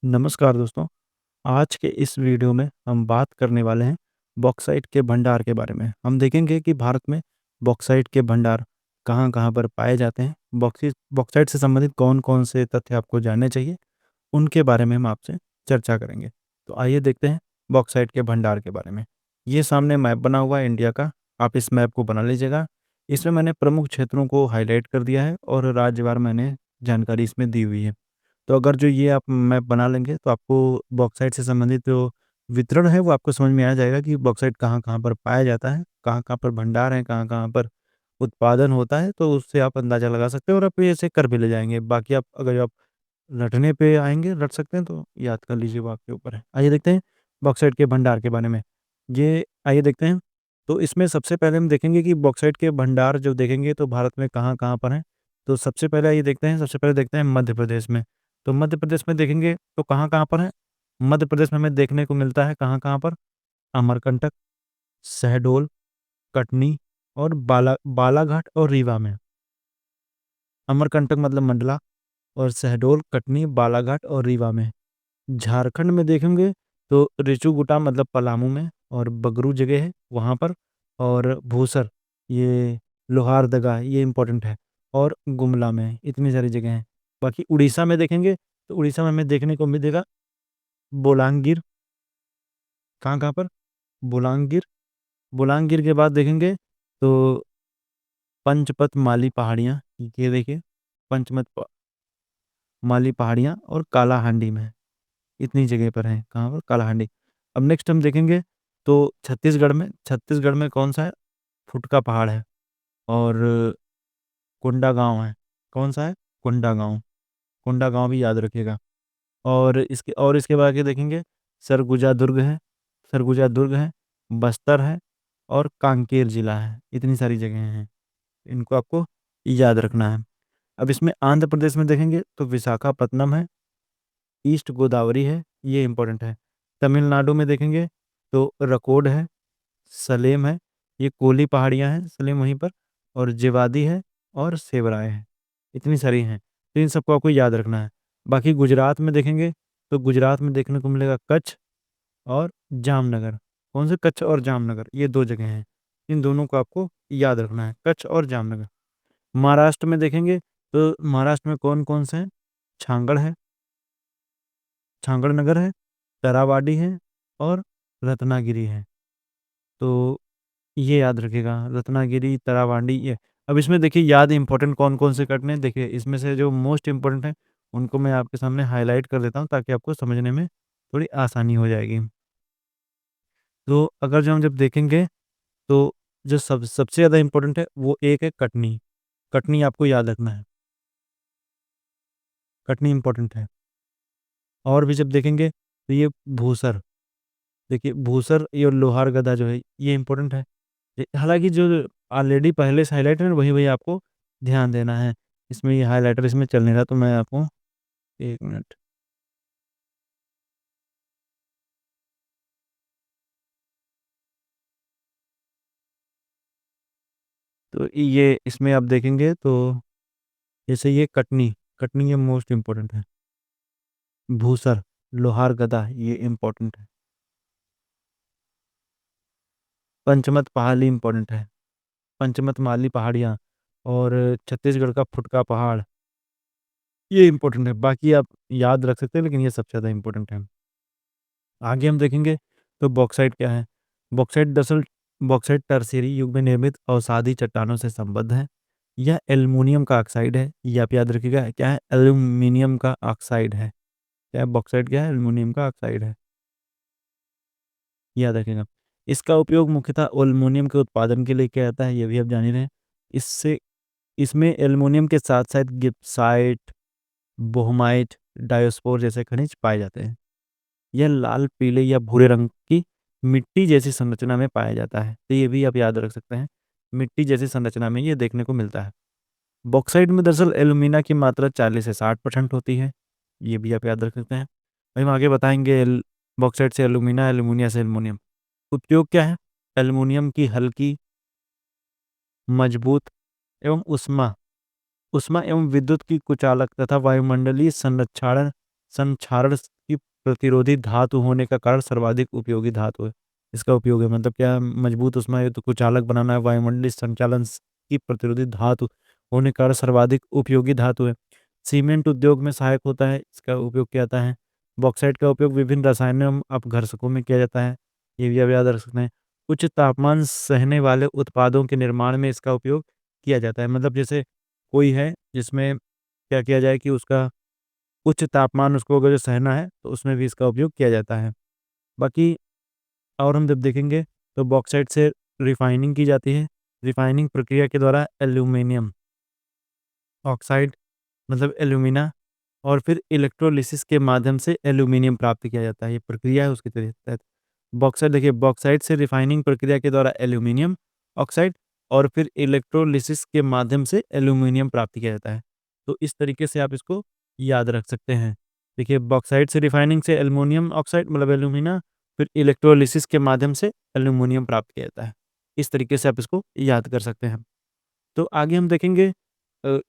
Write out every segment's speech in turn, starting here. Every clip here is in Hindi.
नमस्कार दोस्तों। आज के इस वीडियो में हम बात करने वाले हैं बॉक्साइट के भंडार के बारे में। हम देखेंगे कि भारत में बॉक्साइट के भंडार कहाँ-कहाँ पर पाए जाते हैं। बॉक्साइट से संबंधित कौन-कौन से तथ्य आपको जानने चाहिए, उनके बारे में हम आपसे चर्चा करेंगे। तो आइए देखते हैं बॉक्साइट के भंडार के बारे में। ये सामने मैप बना हुआ है इंडिया का, आप इस मैप को बना लीजिएगा। इसमें मैंने प्रमुख क्षेत्रों को हाइलाइट कर दिया है और राज्यवार मैंने जानकारी इसमें दी हुई है। तो अगर जो ये आप मैप बना लेंगे तो आपको बॉक्साइट से संबंधित जो वितरण है वो आपको समझ में आ जाएगा कि बॉक्साइट कहाँ-कहाँ पर पाया जाता है, कहाँ-कहाँ पर भंडार है, कहाँ-कहाँ पर उत्पादन होता है, तो उससे आप अंदाज़ा लगा सकते हैं और आप ये ऐसे कर भी ले जाएँगे। बाकी आप अगर आप रटने पे आएँगे, रट सकते हैं तो याद कर लीजिए, वो आपके ऊपर है। आइए देखते हैं बॉक्साइट के भंडार के बारे में। ये आइए देखते हैं। तो इसमें सबसे पहले हम देखेंगे कि बॉक्साइट के भंडार जो देखेंगे तो भारत में कहाँ-कहाँ पर हैं। तो सबसे पहले देखते हैं मध्य प्रदेश में। तो मध्य प्रदेश में देखेंगे तो कहाँ-कहाँ पर है? मध्य प्रदेश में हमें देखने को मिलता है कहाँ-कहाँ पर? अमरकंटक, शहडोल, कटनी और बालाघाट और रीवा में। अमरकंटक मतलब मंडला और शहडोल, कटनी, बालाघाट और रीवा में। झारखंड में देखेंगे तो रिचुगुटा मतलब पलामू में और बगरू जगह है वहाँ पर, और भूसर ये लोहारदगा ये इम्पोर्टेंट है, और गुमला में, इतनी सारी जगह हैं। बाकी उड़ीसा में देखेंगे तो उड़ीसा में हमें देखने को मिलेगा बोलांगीर। कहाँ-कहाँ पर? बोलांगीर। बोलांगीर के बाद देखेंगे तो पंचपत माली पहाड़ियाँ, ये देखिए पंचमत प माली पहाड़ियाँ और कालाहांडी में। इतनी जगह पर हैं, कहाँ पर? कालाहांडी। अब नेक्स्ट हम देखेंगे तो छत्तीसगढ़ में कौन-सा है? फुटका पहाड़ है और कोंडागाँव है। कौन-सा है? कोंडागाँव। कोंडागाँव भी याद रखिएगा। और इसके बाद आगे देखेंगे सरगुजा दुर्ग है, बस्तर है और कांकेर ज़िला है। इतनी सारी जगहें हैं, इनको आपको याद रखना है। अब इसमें आंध्र प्रदेश में देखेंगे तो विशाखापत्तनम है, ईस्ट गोदावरी है, ये इम्पोर्टेंट है। तमिलनाडु में देखेंगे तो रकोड है, सलेम है, ये कोली पहाड़ियाँ हैं, सलेम वहीं पर, और जेवादी है और सेवराय है। इतनी सारी हैं, तो इन सबको आपको याद रखना है। बाकी गुजरात में देखेंगे तो गुजरात में देखने को मिलेगा कच्छ और जामनगर। कौन से? कच्छ और जामनगर, ये 2 जगह हैं। इन दोनों को आपको याद रखना है, कच्छ और जामनगर। महाराष्ट्र में देखेंगे तो महाराष्ट्र में कौन-कौन से हैं? छांगड़ है, छांगड़ नगर है, तरावाडी है और रत्नागिरी है। तो ये याद रखिएगा, रत्नागिरी, तरावाडी ये। अब इसमें देखिए याद इम्पोर्टेंट कौन-कौन से करने हैं, देखिए इसमें से जो मोस्ट इम्पोर्टेंट है, उनको मैं आपके सामने हाइलाइट कर देता हूँ ताकि आपको समझने में थोड़ी आसानी हो जाएगी। तो अगर जो हम जब देखेंगे तो जो सबसे ज़्यादा इम्पोर्टेंट है वो एक है कटनी। कटनी आपको याद रखना है, कटनी इम्पोर्टेंट है। और भी जब देखेंगे तो ये भूसर, देखिए भूसर ये लोहारगदा जो है ये इम्पोर्टेंट है। हालाँकि जो ऑलरेडी पहले से हाइलाइट है ना वही-वही आपको ध्यान देना है। इसमें ये हाइलाइटर इसमें चल नहीं रहा तो मैं आपको 1 मिनट। तो ये इसमें आप देखेंगे तो जैसे ये कटनी, कटनी ये मोस्ट इम्पोर्टेंट है। भूसर, लोहारगदा ये इम्पोर्टेंट है। पंचमत पहाड़ी इम्पोर्टेंट है। पंचमत माली पहाड़ियाँ और छत्तीसगढ़ का फुटका पहाड़, ये इम्पोर्टेंट है। बाकी आप याद रख सकते हैं लेकिन ये सबसे ज़्यादा इम्पोर्टेंट है। आगे हम देखेंगे तो बॉक्साइट क्या है? बॉक्साइट दरअसल बॉक्साइट टर्शियरी युग में निर्मित अवसादी चट्टानों से संबद्ध है। यह एल्युमिनियम का ऑक्साइड है। ये आप याद रखिएगा क्या है? एल्यूमीनियम का ऑक्साइड है। क्या है? बॉक्साइट क्या है? एल्युमिनियम का ऑक्साइड है। याद रखिएगा। इसका उपयोग मुख्यतः एल्युमिनियम के उत्पादन के लिए किया जाता है, ये भी आप जान ही रहे हैं। इससे इसमें एल्युमिनियम के साथ-साथ गिब्साइट, बोहमाइट, डायोस्पोर जैसे खनिज पाए जाते हैं। यह लाल, पीले या भूरे रंग की मिट्टी जैसी संरचना में पाया जाता है। तो ये भी आप याद रख सकते हैं। मिट्टी जैसी संरचना में ये देखने को मिलता है। बॉक्साइट में दरअसल एल्यूमीना की मात्रा 40 से 60% होती है। ये भी आप याद रख सकते हैं। वहीं हम आगे बताएँगे बॉक्साइट से एल्यूमीना, एल्यूमीनिया से एल्युमिनियम। उपयोग क्या है? एल्युमिनियम की हल्की, मजबूत एवं ऊष्मा ऊष्मा एवं विद्युत की कुचालक तथा वायुमंडलीय संरक्षण संक्षारण की प्रतिरोधी धातु होने का कारण सर्वाधिक उपयोगी धातु है। इसका उपयोग है मतलब क्या, मजबूत उष्मा तो कुचालक बनाना है, वायुमंडलीय संचालन की प्रतिरोधी धातु होने के कारण सर्वाधिक उपयोगी धातु है। सीमेंट उद्योग में सहायक होता है, इसका उपयोग किया जाता है। बॉक्साइट का उपयोग विभिन्न रसायनों अपघर्षकों में किया जाता है, ये भी आप याद रख सकते हैं। उच्च तापमान सहने वाले उत्पादों के निर्माण में इसका उपयोग किया जाता है। मतलब जैसे कोई है जिसमें क्या किया जाए कि उसका उच्च तापमान उसको अगर जो सहना है तो उसमें भी इसका उपयोग किया जाता है। बाकी और हम जब देखेंगे तो बॉक्साइट से रिफाइनिंग की जाती है। रिफाइनिंग प्रक्रिया के द्वारा एल्यूमीनियम ऑक्साइड मतलब एल्यूमिना और फिर इलेक्ट्रोलिसिस के माध्यम से एल्यूमीनियम प्राप्त किया जाता है। ये प्रक्रिया है उसके तहत। बॉक्साइट देखिए, बॉक्साइट से रिफाइनिंग प्रक्रिया के द्वारा एल्यूमीनियम ऑक्साइड और फिर इलेक्ट्रोलिसिस के माध्यम से एल्यूमीनियम प्राप्त किया जाता है। तो इस तरीके से आप इसको याद रख सकते हैं। देखिए, बॉक्साइट से रिफाइनिंग से एल्यूमिनियम ऑक्साइड मतलब एल्यूमिना, फिर इलेक्ट्रोलिसिस के माध्यम से एल्यूमिनियम प्राप्त किया जाता है। इस तरीके से आप इसको याद कर सकते हैं। तो आगे हम देखेंगे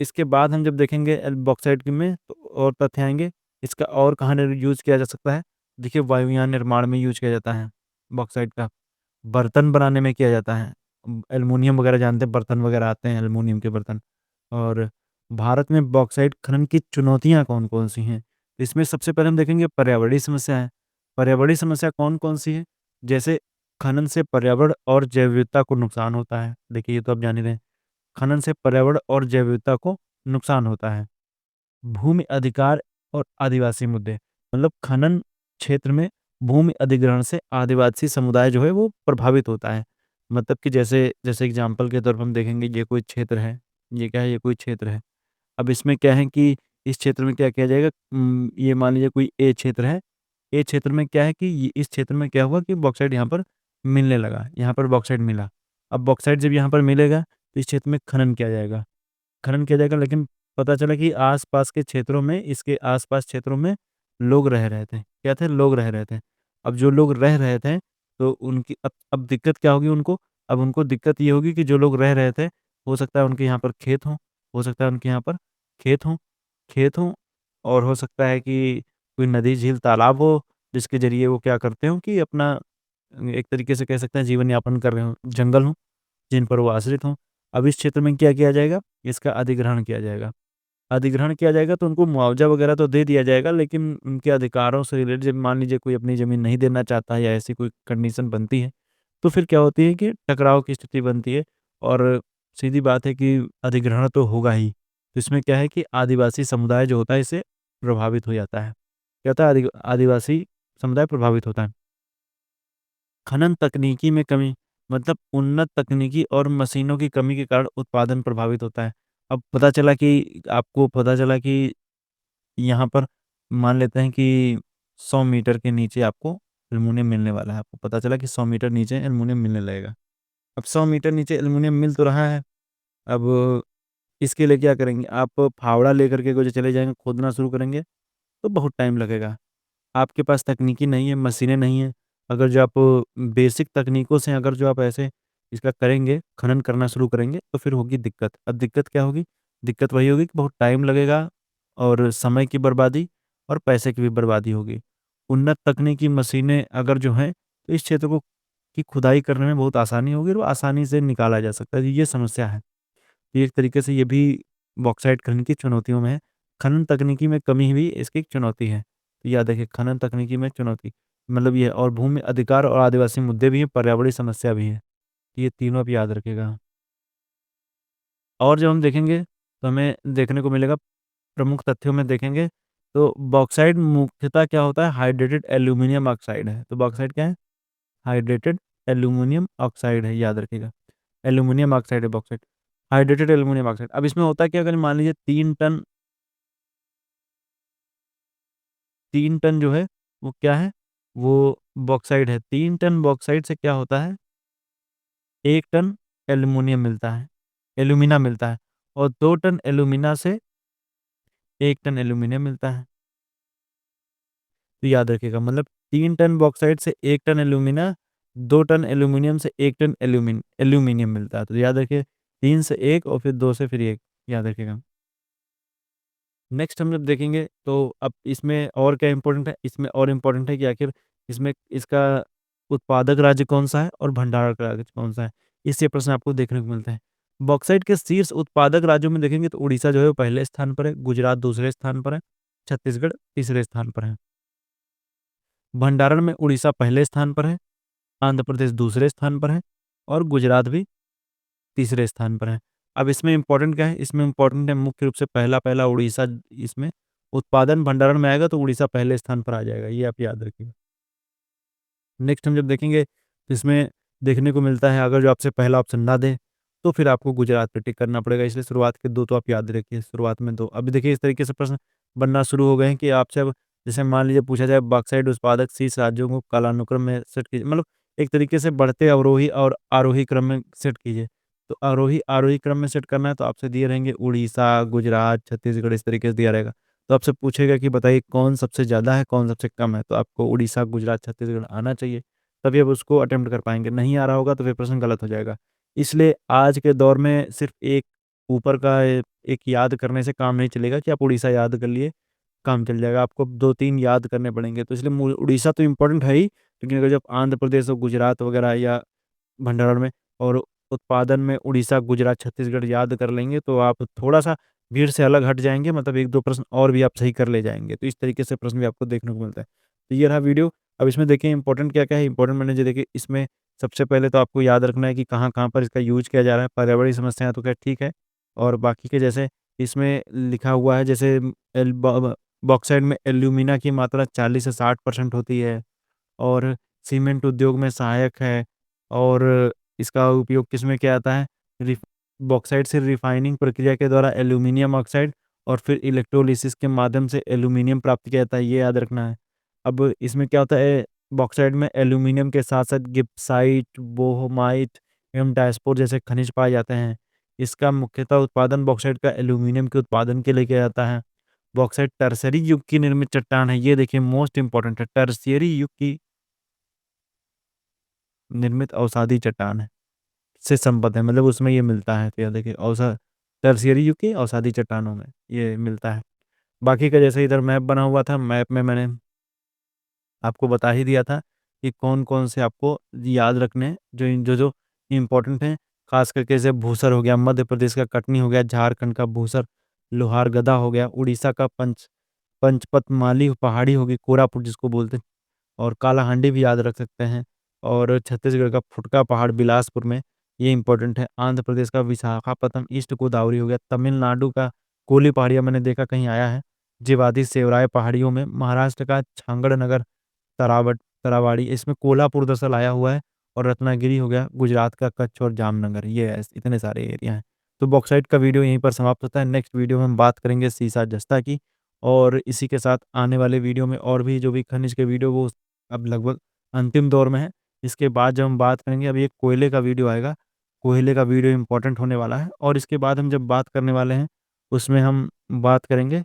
इसके बाद हम जब देखेंगे बॉक्साइट में तो और तथ्य आएँगे। इसका और कहाँ न यूज़ किया जा सकता है? देखिए, वायुयान निर्माण में यूज़ किया जाता है बॉक्साइट का। बर्तन बनाने में किया जाता है। एल्युमिनियम वगैरह जानते हैं, बर्तन वगैरह आते हैं एल्युमिनियम के बर्तन। और भारत में बॉक्साइट खनन की चुनौतियाँ कौन-कौन सी हैं? इसमें सबसे पहले हम देखेंगे पर्यावरणीय समस्या है। पर्यावरणीय समस्या कौन-कौन सी है? जैसे खनन से पर्यावरण और जैव विविधता को नुकसान होता है। देखिए, ये तो आप जान ही रहे हैं। खनन से पर्यावरण और जैव विविधता को नुकसान होता है। भूमि अधिकार और आदिवासी मुद्दे, मतलब खनन क्षेत्र में भूमि अधिग्रहण से आदिवासी समुदाय जो है वो प्रभावित होता है। मतलब कि जैसे जैसे एग्जाम्पल के तौर पर हम देखेंगे, ये कोई क्षेत्र है, ये क्या है, ये कोई क्षेत्र है। अब इसमें क्या है कि इस क्षेत्र में क्या किया जाएगा, ये मान लीजिए कोई ए क्षेत्र है। ए क्षेत्र में क्या है कि इस क्षेत्र में क्या हुआ कि बॉक्साइट यहाँ पर मिलने लगा, यहाँ पर बॉक्साइट मिला। अब बॉक्साइट जब यहाँ पर मिलेगा तो इस क्षेत्र में खनन किया जाएगा, लेकिन पता चला कि आस-पास के क्षेत्रों में, इसके आस-पास क्षेत्रों में लोग रह रहे थे। क्या थे? लोग रह रहे थे। अब जो लोग रह रहे थे, तो उनकी अब दिक्कत क्या होगी उनको? अब उनको दिक्कत ये होगी कि जो लोग रह रहे थे, हो सकता है उनके यहाँ पर खेत हों, हो सकता है उनके यहाँ पर खेत हों खेत हों और हो सकता है कि कोई नदी, झील, तालाब हो, जिसके ज़रिए वो क्या करते हों कि अपना एक तरीके से कह सकते हैं जीवन यापन कर रहे हों। जंगल हों, जिन पर वो आश्रित हों। अब इस क्षेत्र में क्या किया जाएगा? इसका अधिग्रहण किया जाएगा। अधिग्रहण किया जाएगा तो उनको मुआवज़ा वगैरह तो दे दिया जाएगा, लेकिन उनके अधिकारों से रिलेटेड जब मान लीजिए कोई अपनी ज़मीन नहीं देना चाहता है या ऐसी कोई कंडीशन बनती है, तो फिर क्या होती है कि टकराव की स्थिति बनती है और सीधी बात है कि अधिग्रहण तो होगा ही। तो इसमें क्या है कि आदिवासी समुदाय जो होता है इससे प्रभावित हो जाता है। क्या होता है? आदिवासी समुदाय प्रभावित होता है। खनन तकनीकी में कमी, मतलब उन्नत तकनीकी और मशीनों की कमी के कारण उत्पादन प्रभावित होता है। अब आपको पता चला कि यहाँ पर मान लेते हैं कि 100 मीटर के नीचे आपको एल्युमीनियम मिलने वाला है। आपको पता चला कि 100 मीटर नीचे एल्युमीनियम मिलने लगेगा। अब 100 मीटर नीचे एल्युमीनियम मिल तो रहा है, अब इसके लिए क्या करेंगे? आप फावड़ा लेकर के जो चले जाएँगे, खोदना शुरू करेंगे, तो बहुत टाइम लगेगा। आपके पास तकनीकी नहीं है, मशीनें नहीं हैं। अगर जो आप बेसिक तकनीकों से अगर जो आप ऐसे इसका करेंगे, खनन करना शुरू करेंगे, तो फिर होगी दिक्कत। अब दिक्कत क्या होगी? दिक्कत वही होगी कि बहुत टाइम लगेगा और समय की बर्बादी और पैसे की भी बर्बादी होगी। उन्नत तकनीकी मशीनें अगर जो हैं, तो इस क्षेत्र को की खुदाई करने में बहुत आसानी होगी और वो आसानी से निकाला जा सकता है। ये समस्या है। ये एक तरीके से ये भी बॉक्साइट खनन की चुनौतियों में है। खनन तकनीकी में कमी भी इसकी एक चुनौती है। तो याद रखिए, खनन तकनीकी में चुनौती मतलब ये है, और भूमि अधिकार और आदिवासी मुद्दे भी हैं, पर्यावरणीय समस्या भी है। ये तीनों आप याद रखिएगा। और जब हम देखेंगे तो हमें देखने को मिलेगा, प्रमुख तथ्यों में देखेंगे तो बॉक्साइट मुख्यतः क्या होता है? हाइड्रेटेड एल्यूमीनियम ऑक्साइड है। तो बॉक्साइट क्या है? हाइड्रेटेड एल्यूमीनियम ऑक्साइड है, याद रखिएगा। एल्यूमीनियम ऑक्साइड है बॉक्साइट। Hydrated aluminium oxide. अब इसमें होता क्या, अगर मान लीजिए 3 टन जो है वो क्या है? वो बॉक्साइट है। 3 टन बॉक्साइट से क्या होता है? 1 टन एल्यूमीनियम मिलता है, एल्यूमिना मिलता है, और 2 टन एल्यूमिना से 1 टन एल्यूमीनियम मिलता है। तो याद रखिएगा, मतलब 3 टन बॉक्साइट से 1 टन एल्यूमिना, 2 टन एल्यूमीनियम से 1 टन एल्यूमीनियम मिलता है। तो याद रखिए, 3 से 1 और फिर 2 से फिर 1, याद रखिएगा। नेक्स्ट हम जब देखेंगे तो अब इसमें और क्या इम्पोर्टेंट है, इसमें और इम्पोर्टेंट है कि आखिर इसमें इसका उत्पादक राज्य कौन सा है और भंडारक राज्य कौन सा है। इससे प्रश्न आपको देखने को मिलता है। बॉक्साइट के शीर्ष उत्पादक राज्यों में देखेंगे तो उड़ीसा जो है वो पहले स्थान पर है, गुजरात दूसरे स्थान पर है, छत्तीसगढ़ तीसरे स्थान पर है। भंडारण में उड़ीसा पहले स्थान पर है, आंध्र प्रदेश दूसरे स्थान पर है और गुजरात भी तीसरे स्थान पर है। अब इसमें इम्पोर्टेंट क्या है, इसमें इम्पोर्टेंट है मुख्य रूप से पहला पहला उड़ीसा। इसमें उत्पादन भंडारण में आएगा तो उड़ीसा पहले स्थान पर आ जाएगा, ये आप याद रखिएगा। नेक्स्ट हम जब देखेंगे तो इसमें देखने को मिलता है, अगर जो आपसे पहला ऑप्शन ना दे तो फिर आपको गुजरात पे टिक करना पड़ेगा, इसलिए शुरुआत के दो तो आप याद रखिए, शुरुआत में दो। अभी देखिए इस तरीके से प्रश्न बनना शुरू हो गए हैं कि आपसे अब जैसे मान लीजिए पूछा जाए बॉक्साइट उत्पादक शीर्ष राज्यों को कालानुक्रम में सेट कीजिए, मतलब एक तरीके से बढ़ते अवरोही और आरोही क्रम में सेट कीजिए। तो आरोही आरोही क्रम में सेट करना है तो आपसे दिए रहेंगे उड़ीसा, गुजरात, छत्तीसगढ़, इस तरीके से दिया रहेगा। तो आपसे पूछेगा कि बताइए कौन सबसे ज़्यादा है, कौन सबसे कम है, तो आपको उड़ीसा, गुजरात, छत्तीसगढ़ आना चाहिए, तभी आप उसको अटेम्प्ट कर पाएँगे। नहीं आ रहा होगा तो फिर प्रश्न गलत हो जाएगा। इसलिए आज के दौर में सिर्फ़ एक ऊपर का एक याद करने से काम नहीं चलेगा कि आप उड़ीसा याद कर लिए, काम चल जाएगा। आपको 2-3 याद करने पड़ेंगे। तो इसलिए मू उड़ीसा तो इम्पोर्टेंट है ही, लेकिन अगर जब आंध्र प्रदेश और गुजरात वगैरह या भंडारण में और उत्पादन में उड़ीसा, गुजरात, छत्तीसगढ़ याद कर लेंगे तो आप थोड़ा-सा भीड़ से अलग हट जाएँगे, मतलब 1-2 प्रश्न और भी आप सही कर ले जाएँगे। तो इस तरीके से प्रश्न भी आपको देखने को मिलता है। तो ये रहा वीडियो। अब इसमें देखिए इम्पोर्टेंट क्या-क्या है, इम्पोर्टेंट मैंने जो देखिए इसमें सबसे पहले तो आपको याद रखना है कि कहाँ-कहाँ पर इसका यूज़ किया जा रहा है। पर्यावरणीय समस्याएँ तो ख़ैर ठीक है, और बाकी के जैसे इसमें लिखा हुआ है जैसे एल ब बॉक्साइट में एल्यूमिना की मात्रा 40 से 60% होती है और सीमेंट उद्योग में सहायक है, और इसका उपयोग किसमें किया जाता है? रिफ बॉक्साइट से रिफाइनिंग प्रक्रिया के द्वारा एल्यूमीनियम ऑक्साइड और फिर इलेक्ट्रोलिसिस के माध्यम से एल्यूमीनियम प्राप्त किया जाता है, ये याद रखना है। अब इसमें क्या होता है, बॉक्साइट में एल्यूमीनियम के साथ-साथ गिब्साइट, बोहोमाइट एवं डायस्पोर जैसे खनिज पाए जाते हैं। इसका मुख्यतः उत्पादन बॉक्साइट का एल्यूमीनियम के उत्पादन के लिए किया जाता है। बॉक्साइट टर्शियरी युग की निर्मित चट्टान है, ये देखिए मोस्ट इम्पोर्टेंट है, टर्शियरी युग की निर्मित अवसादी चट्टान है, से संबद्ध है, मतलब उसमें ये मिलता है। तो ये देखिए टर्शियरी युग की अवसादी चट्टानों में ये मिलता है। बाकी का जैसे इधर मैप बना हुआ था, मैप में मैंने आपको बता ही दिया था कि कौन-कौन से आपको याद रखने हैं, जो इम्पोर्टेंट हैं। ख़ास करके जैसे भूसर हो गया, मध्य प्रदेश का कटनी हो गया, झारखंड का भूसर, लोहारगदा हो गया, उड़ीसा का पंचपतमाली पहाड़ी हो गई, कोरापुट जिसको बोलते हैं, और कालाहांडी भी याद रख सकते हैं, और छत्तीसगढ़ का फुटका पहाड़ बिलासपुर में, ये इम्पोर्टेंट है। आंध्र प्रदेश का विशाखापत्तनम ईस्ट गोदावरी हो गया, तमिलनाडु का कोली पहाड़ियाँ मैंने देखा कहीं आया है, जिवादी सेवराय पहाड़ियों में, महाराष्ट्र का छांगड़नगर, तरावड़ी, इसमें कोल्हापुर दरअसल आया हुआ है, और रत्नागिरी हो गया, गुजरात का कच्छ और जामनगर, ये इतने सारे एरिया हैं। तो बॉक्साइट का वीडियो यहीं पर समाप्त होता है। नेक्स्ट वीडियो में हम बात करेंगे सीसा जस्ता की, और इसी के साथ आने वाले वीडियो में और भी जो भी खनिज के वीडियो वो अब लगभग अंतिम दौर में है। इसके बाद जब हम बात करेंगे, अभी एक कोयले का वीडियो आएगा, कोयले का वीडियो इम्पोर्टेंट होने वाला है, और इसके बाद हम जब बात करने वाले हैं, उसमें हम बात करेंगे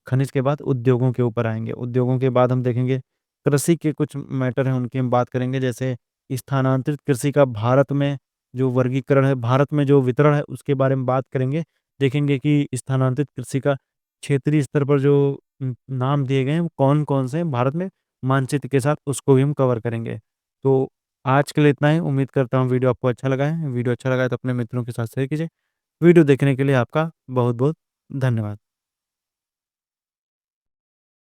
खनिज के बाद उद्योगों के ऊपर आएँगे। उद्योगों के बाद हम देखेंगे कृषि के कुछ मैटर हैं, उनकी हम बात करेंगे, जैसे स्थानांतरित कृषि का भारत में जो वर्गीकरण है, भारत में जो वितरण है, उसके बारे में बात करेंगे। देखेंगे कि स्थानांतरित कृषि का क्षेत्रीय स्तर पर जो नाम दिए गए हैं, वो कौन-कौन से हैं भारत में, मानचित्र के साथ उसको भी हम कवर करेंगे। तो आज के लिए इतना ही, उम्मीद करता हूँ वीडियो आपको अच्छा लगा है। वीडियो अच्छा लगा है तो अपने मित्रों के साथ शेयर कीजिए। वीडियो देखने के लिए आपका बहुत-बहुत धन्यवाद।